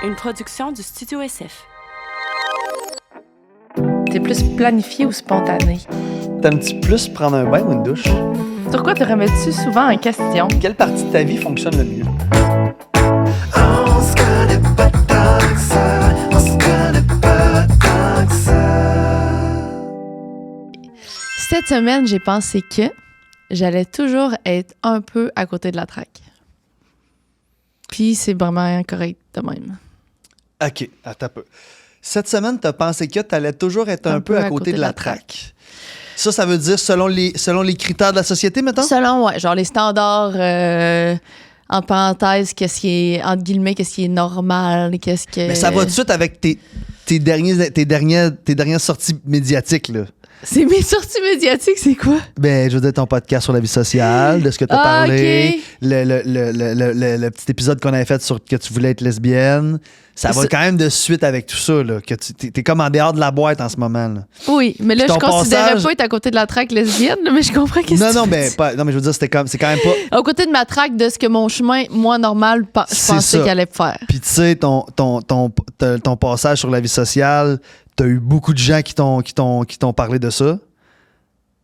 une production du Studio SF. T'es plus planifié ou spontané? T'aimes-tu plus prendre un bain ou une douche? Sur quoi te remets-tu souvent en question? Quelle partie de ta vie fonctionne le mieux? On se connaît pas tant que ça, on se connaît pas tant que ça. Cette semaine, j'ai pensé que j'allais toujours être un peu à côté de la traque. Puis c'est vraiment correct de même. OK, attends un peu. Cette semaine, t'as pensé que t'allais toujours être un peu à côté de la traque. Ça veut dire selon les critères de la société, mettons? Selon, ouais, genre les standards, en parenthèse, qu'est-ce qui est, entre guillemets, qu'est-ce qui est normal, qu'est-ce que... Mais ça va tout de suite avec tes dernières sorties médiatiques, là. C'est mes sorties médiatiques, c'est quoi? Ben, je veux dire, ton podcast sur la vie sociale, de ce que t'as parlé, OK. le petit épisode qu'on avait fait sur que tu voulais être lesbienne. Ça va quand même de suite avec tout ça, là, que t'es comme en dehors de la boîte en ce moment, là. Oui, mais là, Puis je ton considérais passage- pas être à côté de la traque lesbienne, là, mais je comprends qu'est-ce que Non, tu mais dis. pas. Non, mais je veux dire, c'est quand même pas. À côté de ma traque, de ce que mon chemin, moi, normal, je C'est pensais ça. qu'il allait faire. Puis tu sais, ton passage sur la vie sociale, t'as eu beaucoup de gens qui t'ont parlé de ça.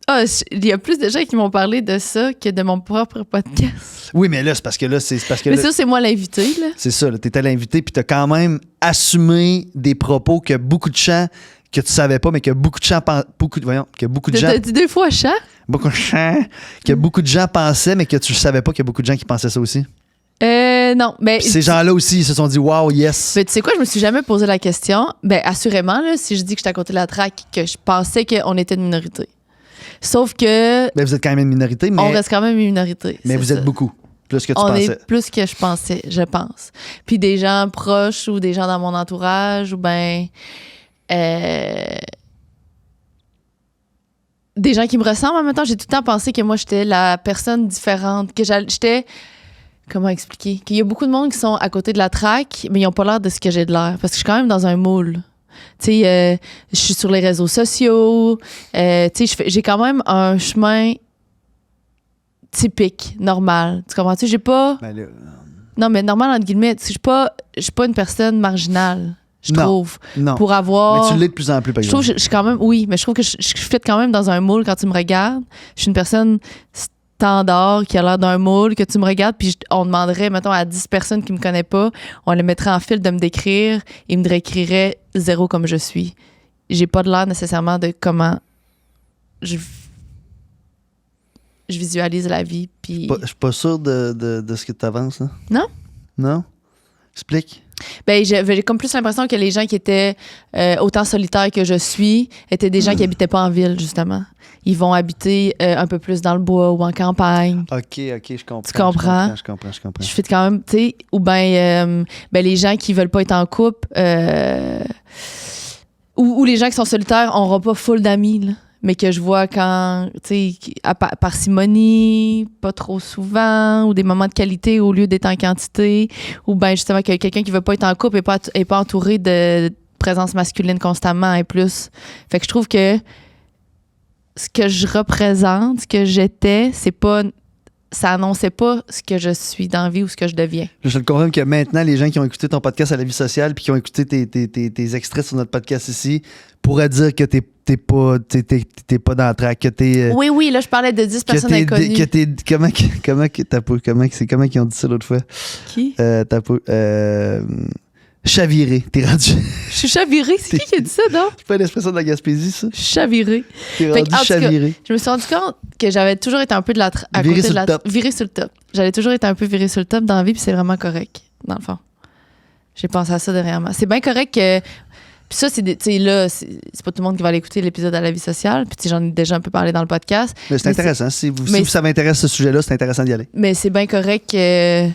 Ah, il y a plus de gens qui m'ont parlé de ça que de mon propre podcast. Oui, mais là, c'est parce que là, c'est parce que Mais là, ça, c'est moi l'invité, là. c'est ça, là, t'étais l'invité, puis t'as quand même assumé des propos que beaucoup de gens que tu savais pas, mais que beaucoup de gens T'as dit 2 fois chat? que beaucoup de gens pensaient, mais que tu savais pas qu'il y a beaucoup de gens qui pensaient ça aussi. Non, mais... Puis ces gens-là aussi, ils se sont dit, wow, yes. Mais tu sais quoi, je me suis jamais posé la question. Ben, assurément, là, si je dis que j'étais à côté de la traque, que je pensais qu'on était une minorité. Sauf que Ben, vous êtes quand même une minorité, mais, on reste quand même une minorité. mais c'est vous ça. êtes beaucoup. Plus que tu On pensais. est plus que je pensais, je pense. Puis des gens proches ou des gens dans mon entourage ou ben des gens qui me ressemblent en même temps. J'ai tout le temps pensé que moi, j'étais la personne différente, que j'étais... Comment expliquer? Qu'il y a beaucoup de monde qui sont à côté de la traque, mais ils n'ont pas l'air de ce que j'ai de l'air. Parce que je suis quand même dans un moule. Tu sais, je suis sur les réseaux sociaux. Tu sais, j'ai quand même un chemin typique, normal. Tu comprends-tu? J'ai pas... Ben là, Non, mais normal, entre guillemets. Je suis pas une personne marginale, je Non. trouve. non. Pour avoir... Mais tu l'es de plus en plus, par Je trouve exemple. que je suis quand même... Oui, mais je trouve que je fit quand même dans un moule quand tu me regardes. Je suis une personne standard qui a l'air d'un moule, que tu me regardes, puis on demanderait, mettons, à 10 personnes qui me connaissent pas, on les mettrait en fil de me décrire, ils me décriraient zéro comme je suis. J'ai pas de l'air nécessairement de comment je visualise la vie, puis... Je suis pas sûr de ce que tu avances. Là. Non? Non? Explique. Ben, j'ai comme plus l'impression que les gens qui étaient autant solitaires que je suis étaient des gens qui habitaient pas en ville, justement. Ils vont habiter un peu plus dans le bois ou en campagne. OK, je comprends. Tu comprends? Je comprends. Je fais quand même, tu sais, ou ben les gens qui veulent pas être en couple, ou les gens qui sont solitaires n'auront pas full d'amis, là. Mais que je vois quand, tu sais, parcimonie, pas trop souvent, ou des moments de qualité au lieu d'être en quantité, ou ben justement que quelqu'un qui veut pas être en couple est pas entouré de présence masculine constamment et plus. Fait que je trouve que ce que je représente, ce que j'étais, ça annonçait pas ce que je suis dans la vie ou ce que je deviens. Je te confirme que maintenant, les gens qui ont écouté ton podcast à la vie sociale puis qui ont écouté tes extraits sur notre podcast ici pourraient dire que t'es pas dans la traque, que t'es... Oui, là, je parlais de 10 personnes inconnues. Comment ils ont dit ça l'autre fois? Qui? Chaviré. T'es rendu... Je suis chavirée. C'est qui a dit ça, non? C'est pas une expression de la Gaspésie, ça? Je suis chavirée. T'es Fait rendu que, en tout cas, chaviré. Je me suis rendu compte que j'avais toujours été un peu à Viré côté sur de la le top. virée sur le top. J'avais toujours été un peu virée sur le top dans la vie, puis c'est vraiment correct, dans le fond. J'ai pensé à ça dernièrement. C'est bien correct que... Puis ça, tu sais, là, c'est pas tout le monde qui va aller écouter l'épisode à la vie sociale. Puis tu sais, j'en ai déjà un peu parlé dans le podcast. Mais c'est Mais intéressant. Si mais ça m'intéresse ce sujet-là, c'est intéressant d'y aller. Mais c'est bien correct que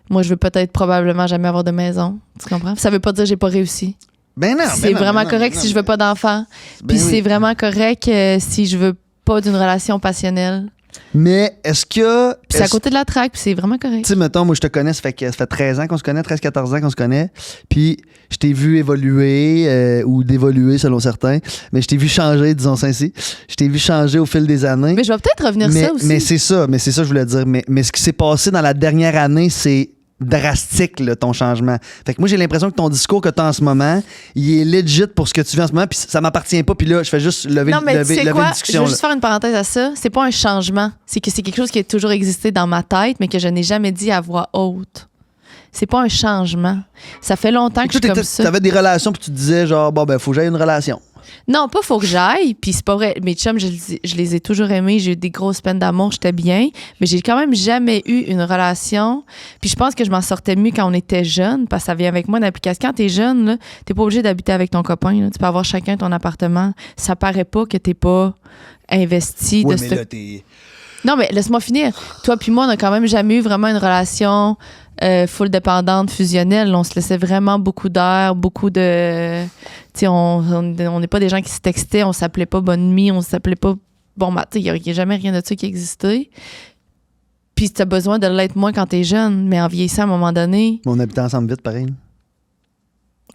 moi, je veux peut-être probablement jamais avoir de maison. Tu comprends? Ça veut pas dire que j'ai pas réussi. Ben non. C'est vraiment correct si je veux pas d'enfant. Puis c'est vraiment correct si je veux pas d'une relation passionnelle. Mais est-ce que... Puis c'est à côté de la traque, puis c'est vraiment correct. Tu sais, mettons, moi, je te connais, ça fait 13 ans qu'on se connaît, 13-14 ans qu'on se connaît. Puis, je t'ai vu évoluer ou d'évoluer selon certains. Mais je t'ai vu changer, disons ça ainsi. Je t'ai vu changer au fil des années. Mais je vais peut-être revenir ça aussi. Mais c'est ça que je voulais dire. Mais ce qui s'est passé dans la dernière année, c'est drastique, là, ton changement. Fait que moi, j'ai l'impression que ton discours que tu as en ce moment, il est legit pour ce que tu vis en ce moment, puis ça m'appartient pas, puis là, je fais juste lever Non, mais tu sais une quoi? Je discussion. veux Là. juste faire une parenthèse à ça. C'est pas un changement. C'est que c'est quelque chose qui a toujours existé dans ma tête, mais que je n'ai jamais dit à voix haute. C'est pas un changement. Ça fait longtemps que je suis comme ça. T'avais des relations, puis tu te disais, genre, bon, ben, faut que j'aille une relation. Non, pas faut que j'aille. Puis c'est pas vrai. Mes chums, je les ai toujours aimés. J'ai eu des grosses peines d'amour. J'étais bien. Mais j'ai quand même jamais eu une relation. Puis je pense que je m'en sortais mieux quand on était jeune. Parce que ça vient avec moi d'application. Quand t'es jeune, là, t'es pas obligé d'habiter avec ton copain. Là. Tu peux avoir chacun ton appartement. Ça paraît pas que t'es pas investi Oui, de mais ce... là, t'es... Non, mais laisse-moi finir. Toi puis moi, on a quand même jamais eu vraiment une relation full dépendante, fusionnelle. On se laissait vraiment beaucoup d'air, beaucoup de... Tu sais, on n'est pas des gens qui se textaient, on s'appelait pas bonne nuit, on s'appelait pas... Bon, bah, tu sais, il n'y a jamais rien de ça qui existait. Puis tu as besoin de l'être moins quand t'es jeune, mais en vieillissant, à un moment donné... On habitait ensemble vite, pareil.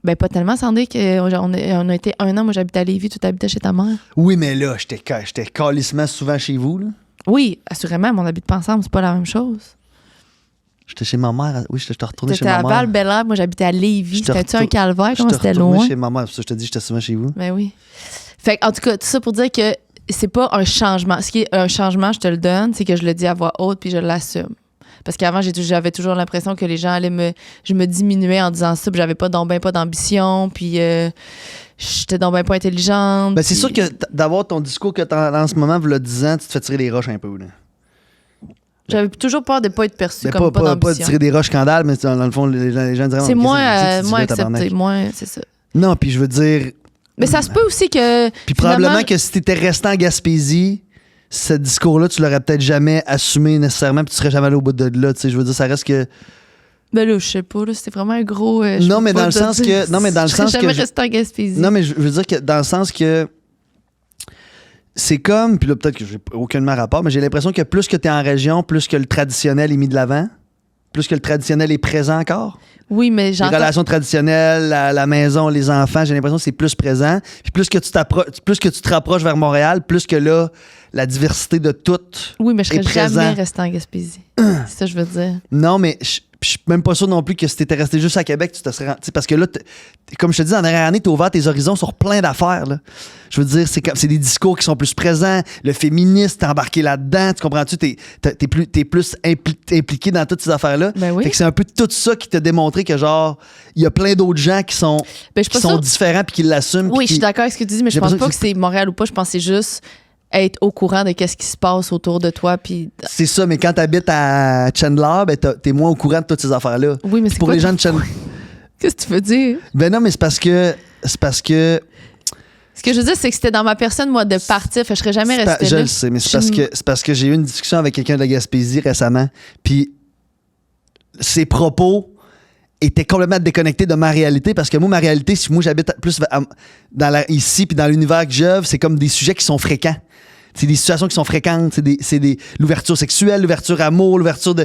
Ben, pas tellement, Sandé, qu'on on a été 1 an, moi j'habitais à Lévis, tu habitais chez ta mère. Oui, mais là, j'étais calissement souvent chez vous, là. Oui, assurément, mais on n'habite pas ensemble, c'est pas la même chose. J'étais chez ma mère. Oui, je te retourné chez T'étais ma à mère. Val-Bélair, moi j'habitais à Lévis. C'était-tu un calvaire? Je Comment te c'était retourné loin? chez ma mère. C'est pour ça que je te dis, j'étais souvent chez vous. Ben oui. Fait que, en tout cas, tout ça pour dire que c'est pas un changement. Ce qui est un changement, je te le donne, c'est que je le dis à voix haute puis je l'assume. Parce qu'avant, j'avais toujours l'impression que les gens allaient je me diminuais en disant ça, puis j'avais pas d'ambition, puis j'étais donc ben pas intelligente. Ben, c'est puis- sûr que d'avoir ton discours que t'as en ce moment, vous le 10 ans, tu te fais tirer les roches un peu, là. J'avais toujours peur de pas être perçue Mais comme pas pas d'ambition. tirer des roches scandales, mais dans le fond, les gens diraient... C'est oh, moins qu'est-ce que tu dis là, accepté, tabarnak? moins, c'est ça. Non, puis je veux dire... Mais ça se peut aussi que. Puis finalement, probablement que si t'étais resté en Gaspésie, ce discours-là, tu l'aurais peut-être jamais assumé nécessairement, puis tu serais jamais allé au bout de là. Tu sais, je veux dire, ça reste que. Ben là, je sais pas, là, c'était vraiment un gros. Non, mais dans le sens que. Non, mais dans le sens jamais que. resté en Gaspésie. Non, mais je veux dire que dans le sens que. C'est comme, puis là, peut-être que j'ai aucunement rapport, mais j'ai l'impression que plus que t'es en région, plus que le traditionnel est mis de l'avant, plus que le traditionnel est présent encore. Oui, mais Les j'entends. relations traditionnelles, la maison, les enfants, j'ai l'impression que c'est plus présent. Puis plus que tu te rapproches vers Montréal, plus que là, la diversité de tout. Oui, mais je serais est présent. jamais resté en Gaspésie. C'est ça que je veux dire. Non, mais je suis même pas sûr non plus que si t'étais resté juste à Québec, tu te serais... tu sais, parce que là, comme je te dis, en dernière année, t'as ouvert tes horizons sur plein d'affaires. Là. Je veux dire, c'est des discours qui sont plus présents. Le féministe, t'es embarqué là-dedans. Tu comprends-tu? T'es plus impliqué dans toutes ces affaires-là. Ben oui. Fait que c'est un peu tout ça qui t'a démontré que, genre, il y a plein d'autres gens qui sont, Ben, je suis qui pas sont sûre- différents puis qui l'assument. Oui, puis je suis qui- d'accord avec ce que tu dis, mais je J'ai pense l'impression pas que que c'est Montréal ou pas. Je pense que c'est juste être au courant de qu'est-ce qui se passe autour de toi. Puis... C'est ça, mais quand t'habites à Chandler, ben t'es moins au courant de toutes ces affaires-là. Oui, mais c'est Pour quoi les gens ton de Chandler... Qu'est-ce que tu veux dire? Ben non, mais c'est parce que... Ce que je veux dire, c'est que c'était dans ma personne, moi, de partir. Fait que je serais jamais C'est pas- restée je là. le sais, mais Je c'est parce que j'ai eu une discussion avec quelqu'un de la Gaspésie récemment, puis ses propos étaient complètement déconnectés de ma réalité, parce que moi, ma réalité, si moi j'habite plus ici, puis dans l'univers que j'œuvre, c'est comme des sujets qui sont fréquents. C'est des situations qui sont fréquentes, l'ouverture sexuelle, l'ouverture amour, l'ouverture de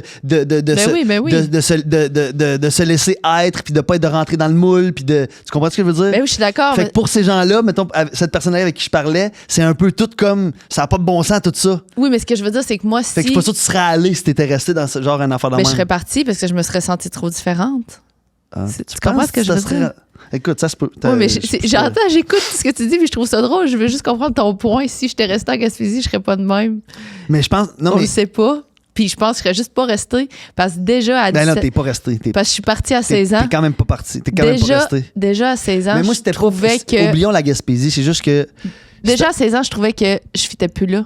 se laisser être, puis de rentrer dans le moule, puis tu comprends ce que je veux dire? Ben oui, je suis d'accord. Fait mais- que pour ces gens-là, mettons, cette personne-là avec qui je parlais, c'est un peu tout comme, ça n'a pas de bon sens, tout ça. Oui, mais ce que je veux dire, c'est que moi, Fait que je si suis pas sûr que tu serais allé si t'étais resté dans ce genre un affaire de ben, même. je serais partie parce que je me serais sentie trop différente. Ah, tu comprends penses ce que je ça veux serait- dire? Écoute, ça se peut. Oui, mais j'entends, j'écoute ce que tu dis, puis je trouve ça drôle. Je veux juste comprendre ton point. Si j'étais restée à Gaspésie, je serais pas de même. Mais je pense. Non, On mais. le sait pas. Puis je pense que je serais juste pas restée. Parce que déjà à Ben 17... non, t'es pas resté. Parce que je suis partie à 16 ans. T'es quand même pas parti. T'es quand même pas resté. Déjà à 16 ans, Mais moi, je c'était trouvais que... Oublions la Gaspésie, c'est juste que. Déjà à 16 ans, je trouvais que je fitais plus là.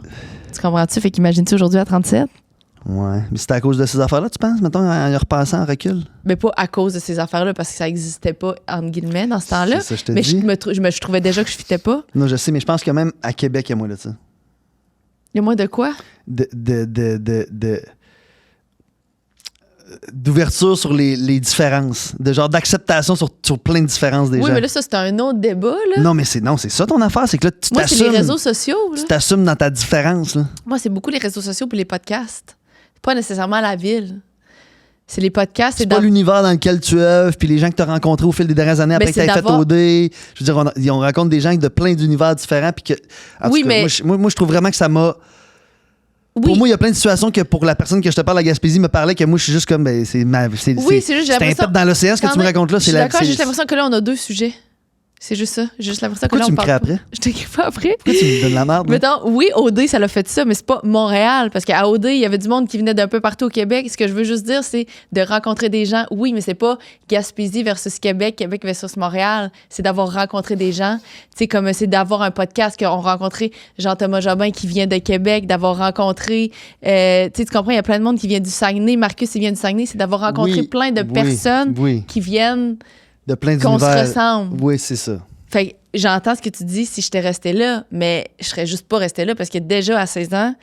Tu comprends-tu? Fait qu'imagine-tu aujourd'hui à 37? Ouais. Mais c'était à cause de ces affaires-là, tu penses, mettons, en y repassant en recul? Mais pas à cause de ces affaires-là, parce que ça existait pas, entre guillemets, dans ce temps-là. C'est ça, je te Mais dis. je trouvais déjà que je fitais pas. Non, je sais, mais je pense que même à Québec, il y a moins de ça. Il y a moins de quoi? D'ouverture sur les différences, de genre d'acceptation sur plein de différences des Oui, gens. mais là, ça, c'est un autre débat, là. Non, mais c'est ça ton affaire, c'est que là, tu Moi, c'est les t'assumes. réseaux sociaux, là. Tu t'assumes dans ta différence, là. Moi, c'est beaucoup les réseaux sociaux puis les podcasts. C'est pas nécessairement la ville. C'est les podcasts. C'est pas l'univers dans lequel tu œuvres, puis les gens que tu as rencontrés au fil des dernières années après Mais que tu c'est fait d'avoir- OD. Je veux dire, on rencontre des gens de plein d'univers différents. Puis que, en Oui, tout cas, mais- moi, je trouve vraiment que ça m'a. Pour moi, il y a plein de situations que pour la personne que je te parle à Gaspésie me parlait que moi, je suis juste comme, ben, c'est Oui, c'est juste, j'ai c'est un l'impression- pep dans l'océan, ce que tu me racontes là. Je suis d'accord, j'ai juste l'impression que là, on a 2 sujets. C'est juste ça. J'ai juste l'impression que Pourquoi là, tu on me parle crées pas. après? Je t'écris pas après. Pourquoi tu me donnes la merde? là? Mettons, oui, OD, ça l'a fait ça, mais c'est pas Montréal. Parce qu'à OD, il y avait du monde qui venait d'un peu partout au Québec. Ce que je veux juste dire, c'est de rencontrer des gens. Oui, mais c'est pas Gaspésie versus Québec, Québec versus Montréal. C'est d'avoir rencontré des gens. Tu sais, comme c'est d'avoir un podcast qu'on rencontré Jean-Thomas Jobin qui vient de Québec, d'avoir rencontré. Tu sais, tu comprends, il y a plein de monde qui vient du Saguenay. Marcus, il vient du Saguenay. C'est d'avoir rencontré Oui, plein de oui, personnes oui. qui viennent, De plein qu'on se d'univers. ressemble. Oui, c'est ça. Fait que j'entends ce que tu dis si j'étais restée là, mais je serais juste pas restée là parce que déjà à 16 ans,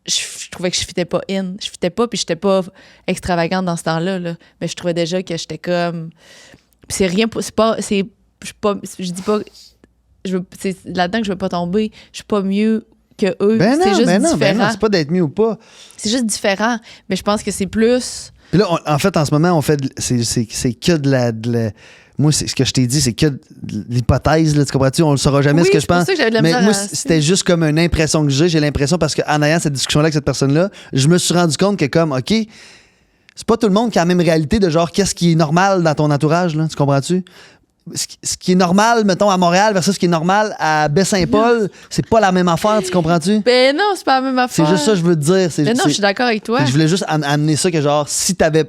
je trouvais que je fitais pas in. Je fitais pas, puis j'étais pas extravagante dans ce temps-là. Là. Mais je trouvais déjà que j'étais comme. Puis c'est rien. C'est pas. C'est. Je dis pas. C'est là-dedans que je veux pas tomber. Je suis pas mieux que eux. Ben c'est non, juste ben non, différent. ben non, c'est pas d'être mieux ou pas. C'est juste différent. Mais je pense que c'est plus. Puis là, en fait, en ce moment, on fait. C'est que de la. Moi, ce que je t'ai dit, c'est que de l'hypothèse, là, tu comprends-tu? On le saura jamais Oui, ce que je c'est pour pense. ça que j'avais de la Mais misère moi, à- c'était juste comme une impression que j'ai. J'ai l'impression parce qu'en ayant cette discussion-là avec cette personne-là, je me suis rendu compte que, comme, OK, c'est pas tout le monde qui a la même réalité de genre, qu'est-ce qui est normal dans ton entourage, là, tu comprends-tu? Ce qui est normal, mettons, à Montréal versus ce qui est normal à Baie-Saint-Paul, c'est pas la même affaire, tu comprends-tu? Ben non, c'est pas la même affaire. C'est juste ça que je veux te dire. Ben non, je suis d'accord avec toi. Je voulais juste amener ça que genre, si t'avais.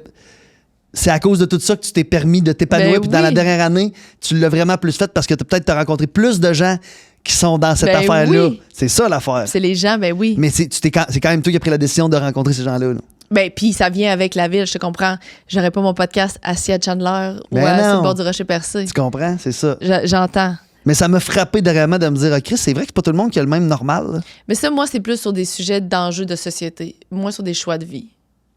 C'est à cause de tout ça que tu t'es permis de t'épanouir. Ben Puis dans oui. la dernière année, tu l'as vraiment plus fait parce que peut-être t'as rencontré plus de gens qui sont dans cette Ben affaire-là. oui. C'est ça l'affaire. C'est les gens, ben oui. Mais c'est quand même toi qui as pris la décision de rencontrer ces gens-là. là. Ben, puis ça vient avec la ville, je te comprends. J'aurais pas mon podcast assis à Chandler ou Ben sur non. le bord du rocher percé. Tu comprends? C'est ça. J'entends. Mais ça m'a frappé vraiment de me dire, ah, Chris, c'est vrai que c'est pas tout le monde qui a le même normal. là. Mais ça, moi, c'est plus sur des sujets d'enjeux de société. Moins sur des choix de vie.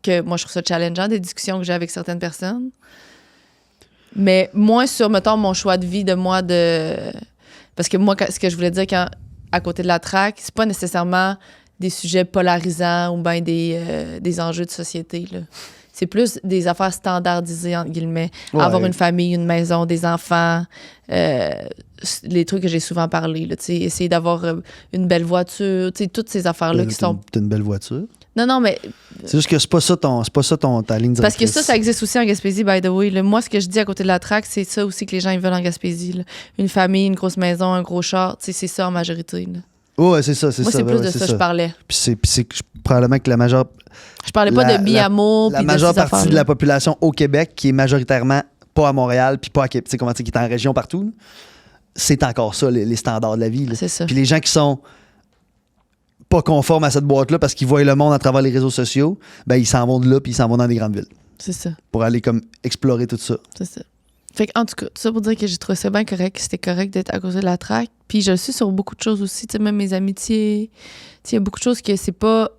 Que moi, je trouve ça challengeant, des discussions que j'ai avec certaines personnes. Mais moins sur, mettons, mon choix de vie de moi de. Parce que moi, ce que je voulais dire quand, à côté de la track, c'est pas nécessairement des sujets polarisants ou bien des enjeux de société. Là. C'est plus des affaires standardisées, entre guillemets. Ouais. Avoir une famille, une maison, des enfants, les trucs que j'ai souvent parlé. Là, essayer d'avoir une belle voiture, toutes ces affaires-là qui sont. T'as une belle voiture. Non, mais C'est juste que c'est pas ça ta ligne parce que directrice. ça existe aussi en Gaspésie, by the way. Là. Moi, ce que je dis à côté de la track, c'est ça aussi que les gens ils veulent en Gaspésie. Là. Une famille, une grosse maison, un gros char, c'est ça en majorité. Là. Ouais, c'est ça, c'est Moi, ça. c'est plus ouais, de c'est ça que je parlais. Puis c'est probablement que la majeure Je parlais pas La- de bi-amour la puis de majeure ces partie de affaires-là. la population au Québec qui est majoritairement pas à Montréal puis pas à Québec, tu sais comment dire, qui est en région partout, là, c'est encore ça les standards de la vie. là. C'est ça. Puis les gens qui sont pas conformes à cette boîte-là parce qu'ils voient le monde à travers les réseaux sociaux, ben ils s'en vont de là puis ils s'en vont dans les grandes villes C'est ça. pour aller comme explorer tout ça. C'est ça. Fait en tout cas, tout ça pour dire que j'ai trouvé ça bien correct, que c'était correct d'être à cause de la track. Puis je le suis sur beaucoup de choses aussi, tu sais, même mes amitiés. Tu sais, il y a beaucoup de choses que c'est pas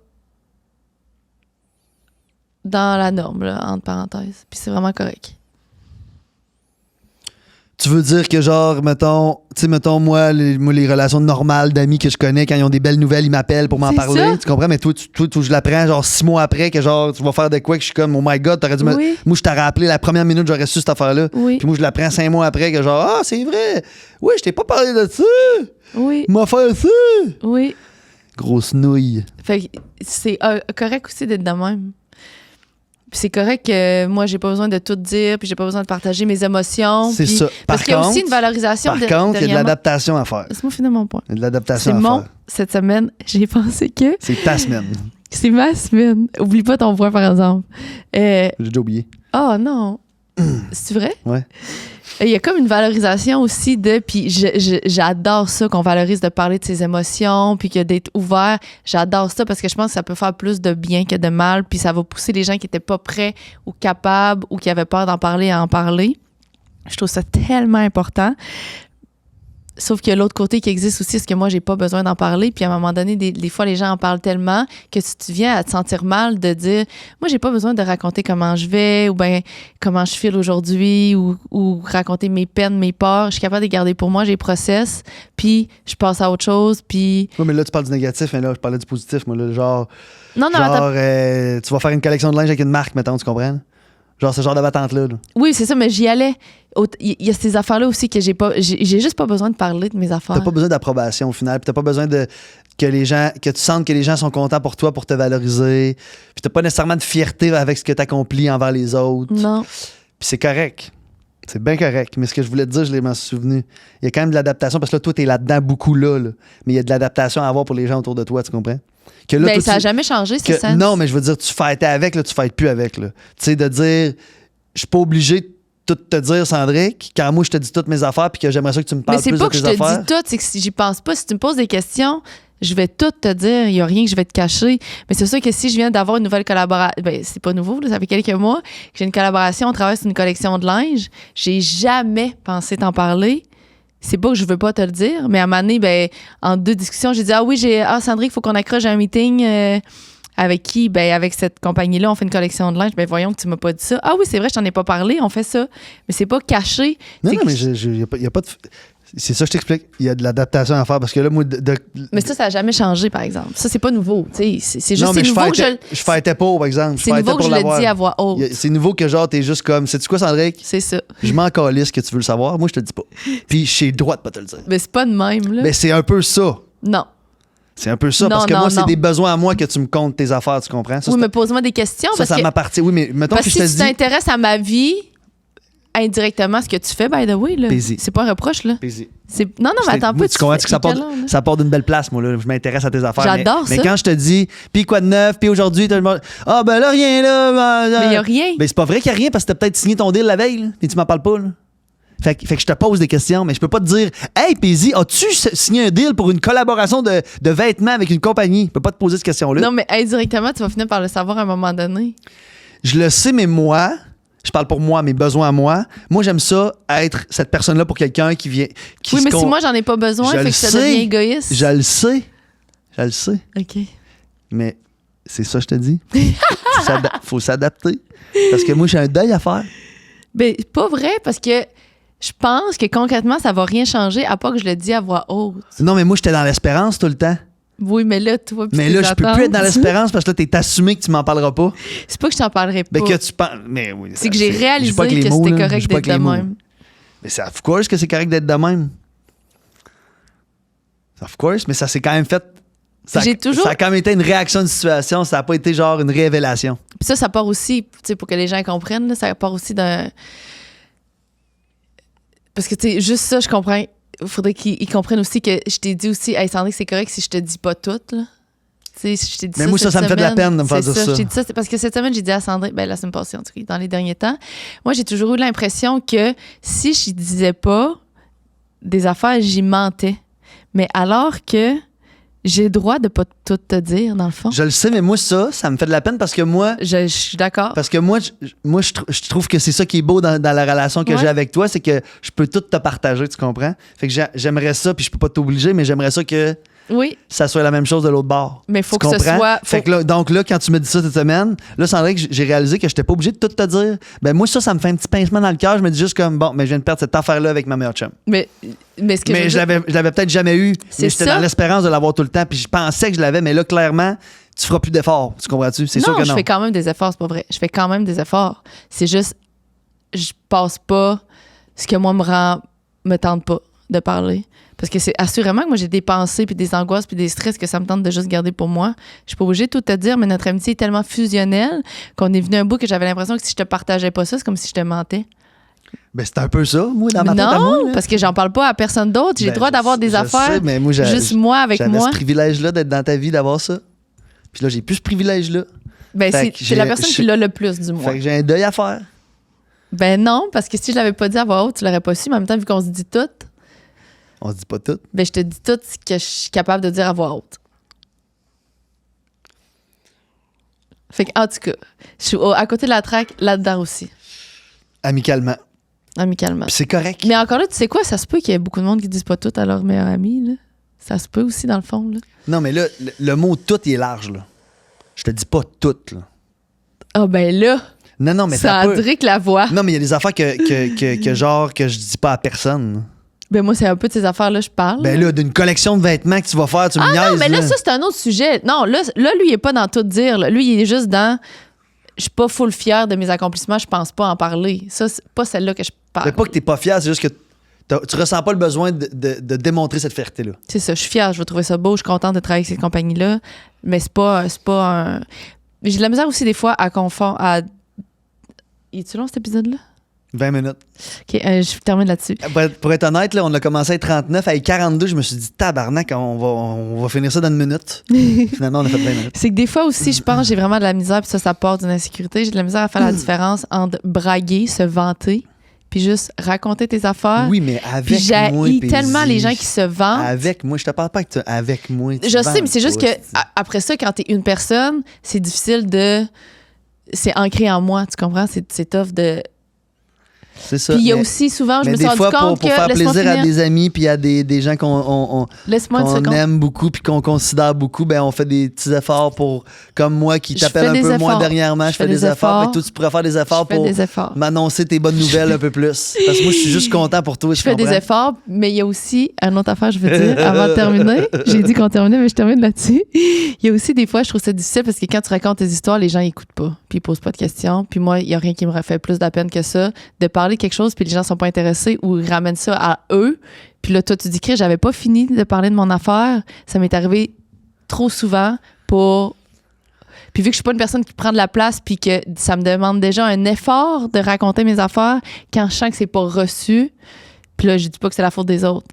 dans la norme, là, entre parenthèses. Puis c'est vraiment correct. Tu veux dire que genre mettons moi les relations normales d'amis que je connais quand ils ont des belles nouvelles, ils m'appellent pour m'en C'est parler, ça. tu comprends, mais toi je l'apprends genre 6 mois après que genre tu vas faire de quoi que je suis comme oh my god, t'aurais dû me Oui. moi je t'aurais appelé la première minute, j'aurais su cette affaire-là. Oui. Puis moi, je l'apprends 5 mois après que genre, ah, c'est vrai. Oui, je t'ai pas parlé de ça. Oui. M'a fait ça. Oui. Grosse nouille. Fait que c'est correct aussi d'être de même. Puis c'est correct que moi, j'ai pas besoin de tout dire, puis j'ai pas besoin de partager mes émotions. C'est puis- ça. Parce qu'il y a aussi une valorisation Par de. contre, il y a de derrière moi. l'adaptation à faire. Laisse-moi finir mon point. Il y a de C'est l'adaptation à mon. faire. Cette semaine, j'ai pensé que C'est ta semaine. c'est ma semaine. Oublie pas ton point, par exemple. J'ai déjà oublié. Oh non. C'est vrai? Ouais. Il y a comme une valorisation aussi de. Puis j'adore ça, qu'on valorise de parler de ses émotions, puis que d'être ouvert. J'adore ça parce que je pense que ça peut faire plus de bien que de mal, puis ça va pousser les gens qui n'étaient pas prêts ou capables ou qui avaient peur d'en parler à en parler. Je trouve ça tellement important. Sauf qu'il y a l'autre côté qui existe aussi, c'est que moi, j'ai pas besoin d'en parler. Puis à un moment donné, des fois, les gens en parlent tellement que si tu viens à te sentir mal de dire moi, j'ai pas besoin de raconter comment je vais ou bien comment je file aujourd'hui ou raconter mes peines, mes peurs. Je suis capable de les garder pour moi, j'ai process, puis je passe à autre chose. Puis Oui, mais là, tu parles du négatif, mais là, je parlais du positif. Moi, là, genre, non, attends. tu vas faire une collection de linge avec une marque, mettons, tu comprends? Genre ce genre de patente-là. Là. Oui, c'est ça, mais j'y allais. Il y a ces affaires-là aussi que j'ai juste pas besoin de parler de mes affaires. T'as pas besoin d'approbation au final. Puis t'as pas besoin que tu sentes que les gens sont contents pour toi pour te valoriser. Puis t'as pas nécessairement de fierté avec ce que t'accomplis envers les autres. Non. Puis c'est correct. C'est bien correct. Mais ce que je voulais te dire, je m'en suis souvenu. Il y a quand même de l'adaptation parce que là, toi, t'es là-dedans beaucoup là. Mais il y a de l'adaptation à avoir pour les gens autour de toi, tu comprends? Que là, Ben, toi, ça a jamais changé, c'est ça. Non, mais je veux dire, tu fightais avec, là, tu fightes plus avec. Tu sais, de dire, je suis pas obligé de tout te dire, Sandrick, quand moi, je te dis toutes mes affaires puis que j'aimerais ça que tu me parles Mais c'est plus pas de que tes je te affaires. dis tout, c'est que si j'y pense pas. Si tu me poses des questions, je vais tout te dire. Il y a rien que je vais te cacher. Mais c'est sûr que si je viens d'avoir une nouvelle collaboration, ben, c'est pas nouveau, là, ça fait quelques mois que j'ai une collaboration, on travaille sur une collection de linge. J'ai jamais pensé t'en parler. C'est pas que je veux pas te le dire, mais à un moment donné, ben, en 2 discussions, j'ai dit Sandrick, il faut qu'on accroche un meeting avec qui? Ben, avec cette compagnie-là, on fait une collection de linge. Ben, voyons que tu m'as pas dit ça. Ah oui, c'est vrai, je t'en ai pas parlé, on fait ça. Mais c'est pas caché. Non, C'est non, que mais il y a pas de. C'est ça, je t'explique. Il y a de l'adaptation à faire parce que là, moi, Mais ça n'a jamais changé, par exemple. Ça, c'est pas nouveau. C'est juste non, mais c'est nouveau que je fightais pas, par exemple. c'est nouveau que je le dis à voix haute. C'est nouveau que genre, t'es juste comme, sais-tu quoi, Sandrick? C'est ça. Je m'en calisse que tu veux le savoir. Moi, je te le dis pas. Puis, j'ai le droit de pas te le dire. Mais c'est pas de même, là. Mais c'est un peu ça. Non. C'est un peu ça. Non, Parce que non, moi, c'est non. des besoins à moi que tu me comptes tes affaires, tu comprends? Ça, Oui, c'est- mais pose-moi des questions. ça, parce ça que, m'appartient. Oui, mais mettons parce que que je te si tu dis. t'intéresses à ma vie, indirectement, ce que tu fais, by the way, là, Paisy. c'est pas un reproche, là. Paisy. Non, mais attends Moi, pas. tu comprends fais- que ça part, quel âge, là? ça part d'une belle place, moi, là. Je m'intéresse à tes affaires. J'adore mais ça. quand je te dis, puis quoi de neuf, puis aujourd'hui, ah, ben là, rien, là. Mais il y a rien. Ben, c'est pas vrai qu'il y a rien parce que t'as peut-être signé ton deal la veille, là, puis tu m'en parles pas, là. Fait que je te pose des questions, mais je peux pas te dire, hey, Paisy, as-tu signé un deal pour une collaboration de vêtements avec une compagnie? Je peux pas te poser cette question-là. Non, mais indirectement, tu vas finir par le savoir à un moment donné. Je le sais, mais moi, je parle pour moi, mes besoins à moi. Moi, j'aime ça, être cette personne-là pour quelqu'un qui vient. Qui Oui, se mais si con- moi, j'en ai pas besoin, Je fait le que ça sais. devient égoïste. Je le sais. Je le sais. OK. Mais c'est ça, je te dis. Faut s'adapter. Parce que moi, j'ai un deuil à faire. Ben, pas vrai, parce que je pense que concrètement, ça va rien changer à part que je le dis à voix haute. Non, mais moi, j'étais dans l'espérance tout le temps. Oui, mais là, toi, puis Mais tes là, je peux plus attentes. être dans l'espérance parce que là, t'es assumé que tu m'en parleras pas. C'est pas que je t'en parlerai pas. Mais que tu penses. Mais oui. C'est que j'ai réalisé pas avec les que mots, c'était là. correct Je pas d'être avec de les mots. même. Mais c'est of course que c'est correct d'être de même. Of course, mais ça s'est quand même fait. J'ai toujours- Ça a quand même été une réaction de situation, ça n'a pas été genre une révélation. Puis ça part aussi, tu sais, pour que les gens comprennent, là, ça part aussi d'un... Parce que, tu sais, juste ça, je comprends. Il faudrait qu'ils comprennent aussi que je t'ai dit aussi, hey, Sandrick, c'est correct si je te dis pas tout, là. Tu sais, je t'ai dit Mais moi, cette ça me fait de la semaine. peine de me faire C'est dire ça. Je t'ai dit ça, c'est parce que cette semaine, j'ai dit à Sandrick, ben la semaine passée, en tout cas, dans les derniers temps, moi, j'ai toujours eu l'impression que si je disais pas des affaires, j'y mentais. Mais alors que j'ai le droit de pas tout te dire, dans le fond. Je le sais, mais moi, ça me fait de la peine parce que moi, Je suis d'accord. parce que moi, je trouve que c'est ça qui est beau dans la relation que Ouais. j'ai avec toi, c'est que je peux tout te partager, tu comprends? Fait que j'aimerais ça, puis je peux pas t'obliger, mais j'aimerais ça que Oui, ça soit la même chose de l'autre bord. mais il faut Tu que ce comprends? soit... Fait que là, donc là, quand tu me dis ça cette semaine, là, c'est vrai que j'ai réalisé que j'étais pas obligé de tout te dire. Ben moi, ça me fait un petit pincement dans le cœur. Je me dis juste comme, bon, mais je viens de perdre cette affaire-là avec ma meilleure chum. Mais ce que Mais je l'avais peut-être jamais eu. C'est Mais j'étais ça. dans l'espérance de l'avoir tout le temps. Puis je pensais que je l'avais, mais là, clairement, tu feras plus d'efforts. Tu comprends-tu? C'est sûr non, que je non. fais quand même des efforts, c'est pas vrai. Je fais quand même des efforts. C'est juste, je passe pas ce que moi me tente pas de parler. Parce que c'est assurément que moi, j'ai des pensées, puis des angoisses, puis des stress que ça me tente de juste garder pour moi. Je suis pas obligée de tout te dire, mais notre amitié est tellement fusionnelle qu'on est venu à un bout que j'avais l'impression que si je te partageais pas ça, c'est comme si je te mentais. Ben, c'est un peu ça, moi, dans ma Mais tête à moi. non, là. parce que j'en parle pas à personne d'autre. J'ai Ben, le droit d'avoir des je affaires, sais, mais moi, juste moi avec j'avais moi. ce privilège-là d'être dans ta vie, d'avoir ça. Puis là, j'ai plus ce privilège-là. Ben, Fait que c'est la personne qui l'a le plus, du moins. Fait que j'ai un deuil à faire. Ben non, parce que si je l'avais pas dit à voix haute, tu l'aurais pas su. Mais en même temps, vu qu'on se dit tout, On se dit pas tout. ben je te dis tout ce que je suis capable de dire à voix haute. Fait que, en tout cas, je suis à côté de la traque, là-dedans aussi, Amicalement. amicalement. Puis c'est correct. Mais encore là, tu sais quoi, ça se peut qu'il y ait beaucoup de monde qui disent pas tout à leur meilleur ami, là. Ça se peut aussi, dans le fond, là. Non, mais là, le mot tout, il est large, là. Je te dis pas tout, là. Ah ben là, Non, mais ça t'as pas... Sandrick la voix. Non, mais il y a des affaires que genre, que je dis pas à personne. Ben moi, c'est un peu de ces affaires-là je parle. Ben là, d'une collection de vêtements que tu vas faire, tu me niaises, non, mais là, ça, c'est un autre sujet. Non, là, lui, il est pas dans tout dire. Là. Lui, il est juste dans... je suis pas full fière de mes accomplissements, je pense pas en parler. Ça, c'est pas celle-là que je parle. Mais pas que t'es pas fier, c'est juste que tu ressens pas le besoin de démontrer cette fierté-là. C'est ça, je suis fière, je vais trouver ça beau, je suis contente de travailler avec cette compagnie-là, mais c'est pas un... J'ai de la misère aussi des fois à confondre... est-tu long cet épisode-là? 20 minutes. OK, je termine là-dessus. Pour être honnête, là, on a commencé à être 39. À 42, je me suis dit, tabarnak, on va finir ça dans une minute. Finalement, on a fait 20 minutes. C'est que des fois aussi, je pense, j'ai vraiment de la misère, puis ça part d'une insécurité. J'ai de la misère à faire la différence entre braguer, se vanter, puis juste raconter tes affaires. Oui, mais avec Puis moi. j'haïs tellement les gens qui se vantent. Avec moi, je te parle pas avec moi. Je sais, mais c'est juste que après ça, quand t'es une personne, c'est difficile de... C'est ancré en moi, tu comprends? C'est tough de... C'est ça. Puis il y a aussi souvent, je me suis des rendu fois, compte pour que... faire laisse-moi plaisir à finir. des amis puis à des gens qu'on Laisse-moi une seconde. aime beaucoup puis qu'on considère beaucoup, ben on fait des petits efforts pour, comme moi qui Je t'appelle fais un des peu moins efforts. dernièrement, je fais des efforts. Fait que toi, tu pourrais faire des efforts Je fais pour des efforts. m'annoncer tes bonnes nouvelles un peu plus. Parce que moi, je suis juste content pour toi. Je fais des efforts, mais il y a aussi une autre affaire, je veux dire, avant de terminer. J'ai dit qu'on terminait, mais je termine là-dessus. Il y a aussi des fois, je trouve ça difficile parce que quand tu racontes tes histoires, les gens n'écoutent pas, puis ils posent pas de questions. Puis moi, il y a rien qui me fait plus de la peine que ça, de parler de quelque chose, puis les gens sont pas intéressés ou ils ramènent ça à eux. Puis là, toi, tu dis, Chris, j'avais pas fini de parler de mon affaire. Ça m'est arrivé trop souvent pour... Puis vu que je suis pas une personne qui prend de la place puis que ça me demande déjà un effort de raconter mes affaires, quand je sens que c'est pas reçu, puis là, je dis pas que c'est la faute des autres,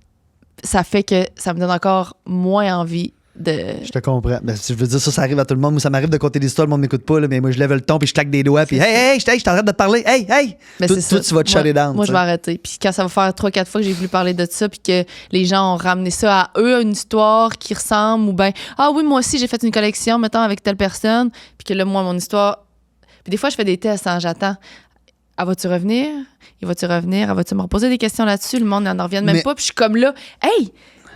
ça fait que ça me donne encore moins envie de... Je te comprends. Ben, je veux dire, ça arrive à tout le monde. Moi, ça m'arrive de compter des histoires, le monde m'écoute pas, là, mais moi, je lève le ton puis je claque des doigts puis hey, je suis en train de te parler. Hey! Mais Toi, c'est ça. tu vas te shut it down. Moi, je vais arrêter. Puis quand ça va faire 3-4 fois que j'ai voulu parler de ça, puis que les gens ont ramené ça à eux, une histoire qui ressemble, ou bien, ah oui, moi aussi, j'ai fait une collection, mettons, avec telle personne, puis que là, moi, mon histoire. Puis des fois, je fais des tests, hein, j'attends. Ah, vas-tu revenir? Il va-tu revenir? Ah, vas-tu me reposer des questions là-dessus? Le monde n'en revient même Mais- pas. Puis je suis comme là, hey!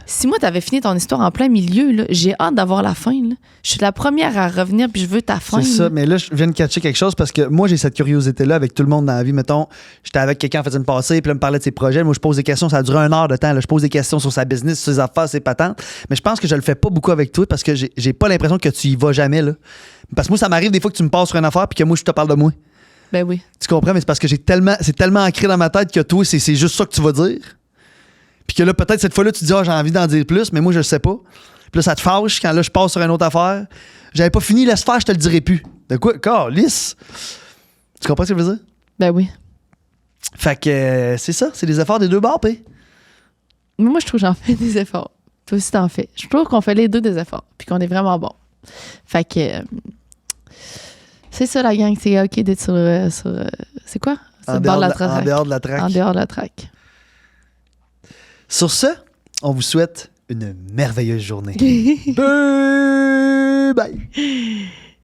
Si moi, t'avais fini ton histoire en plein milieu, là, j'ai hâte d'avoir la fin. Là. Je suis la première à revenir, puis je veux ta fin. C'est ça, là. mais là, je viens de catcher quelque chose parce que moi, j'ai cette curiosité-là avec tout le monde dans la vie. Mettons, j'étais avec quelqu'un en faisant une passée, puis là, il me parlait de ses projets. Moi, je pose des questions, ça a duré 1 heure de temps. Là. Je pose des questions sur sa business, sur ses affaires, ses patentes. Mais je pense que je le fais pas beaucoup avec toi parce que j'ai pas l'impression que tu y vas jamais. Là. Parce que moi, ça m'arrive des fois que tu me passes sur une affaire, puis que moi, je te parle de moi. Ben oui. Tu comprends? Mais c'est parce que c'est tellement ancré dans ma tête que toi, c'est juste ça que tu vas dire. Puis que là, peut-être cette fois-là, tu te dis, j'ai envie d'en dire plus, mais moi, je le sais pas. Puis là, ça te fâche quand là, je passe sur une autre affaire. J'avais pas fini, laisse faire, je te le dirai plus. De quoi? Lisse. Tu comprends ce que je veux dire? Ben oui. Fait que c'est ça, c'est des efforts des deux bords, pis. Mais moi, je trouve que j'en fais des efforts. Toi aussi, t'en fais. Je trouve qu'on fait les deux des efforts, puis qu'on est vraiment bon. Fait que c'est ça, la gang. C'est OK d'être sur c'est quoi? Sur le bord de la traque. En dehors de la traque. En dehors de la traque. Sur ce, on vous souhaite une merveilleuse journée. Bye!